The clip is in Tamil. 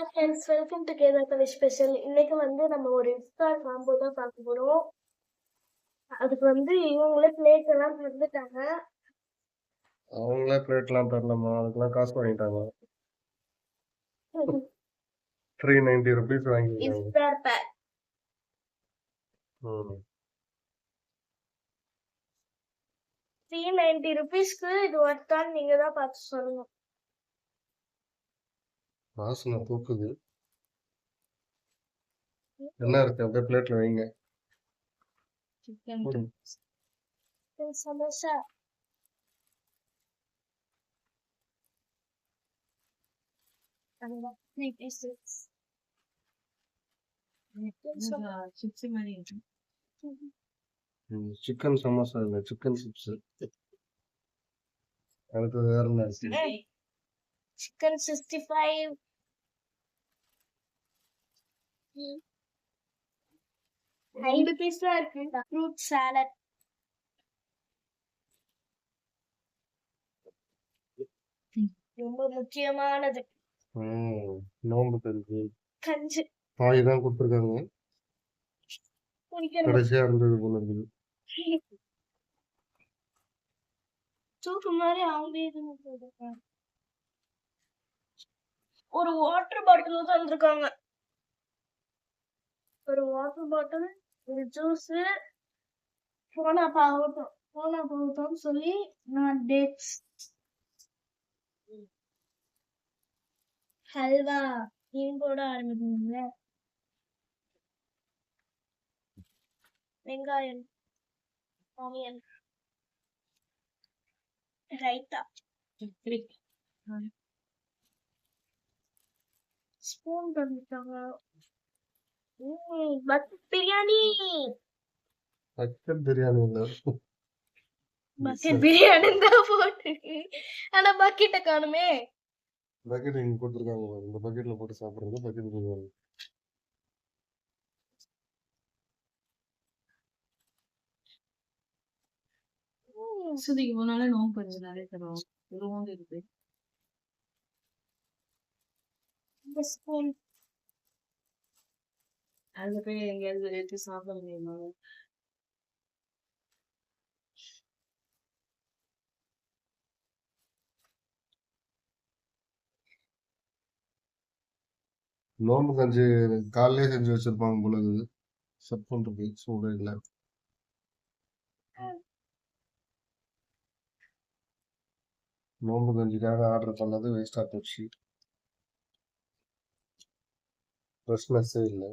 Friends welcome to Kedarkavi special. இன்னைக்கு வந்து நம்ம ஒரு இஃப்தார் காம்போ தான் பார்க்க போறோம். அதுக்கு வந்து இவங்களே பிளேட் எல்லாம் தந்துட்டாங்க. அவங்களே பிளேட்லாம் தரலாமா? அதுக்கெல்லாம் காசு வாங்கிட்டாங்க. 390 ருபீஸ் வாங்கிருக்காங்க. இஃப்தார் பேக் ம். 390 ருபீஸ்க்கு இது ஒர்த்தான்னு நீங்க தான் பார்த்து சொல்லுங்க. வாசனை தூக்குது. என்ன இருக்கு அப்படியே பிளேட்ல வைங்க. போடுங்க. சமோசா சிக்கன் சமோசா இல்லை, சிக்கன் சிப்ஸ். அடுத்தது வேற என்ன இருக்கு? சிக்கன் 65 5 பீஸ் தான் இருக்கு. ஃப்ரூட் சாலட் ரொம்ப முக்கியமானது. நோம்பு கஞ்சி கஞ்சி பாய் தான் கொடுத்துருக்காங்க. குடிக்கணும். கடைசியா இருந்தது போல இருக்குது. சூப்பு மாதிரி அவங்க ஒரு வாட்டர் பாட்டில் தந்திருக்காங்க. ஒரு வாட்டர் பாட்டில், ஒரு ஜூஸ், போனா பாவட்டும் சொல்லி நான் டேட்ஸ் ஹல்வா போட ஆரம்பிக்கணும்ல. வெங்காயம், ஆனியன், ரைத்தா, ஸ்பூன் தந்துட்டாங்க. பக்கெட் பிரியாணி. பக்கெட் பிரியாணி இல்லை, பக்கெட் பிரியாணி தான் போட்டுருக்கு. ஆனா பக்கெட்டை காணுமே. பக்கெட் இங்க கொடுத்துருக்காங்க. இந்த பக்கெட்ல போட்டு சாப்பிடுறது பக்கெட் பிரியாணி. சுதிக்கு போனாலே நோம்பு கொஞ்சம் நிறைய தரும். நோம்பு இருக்கு. இந்த ஸ்பூன் அதுல போய் எங்கேயாவது எடுத்து சாப்பிட முடியுமா? நோம்பு கஞ்சி காலையிலே செஞ்சு வச்சிருப்பாங்க போல இருக்குது. சப்புன்னு இருக்கு, சூடு இல்லை. நோம்பு கஞ்சிக்காக ஆர்டர் பண்ணது வேஸ்டா போச்சு. ஃப்ரெஷ்னஸே இல்லை.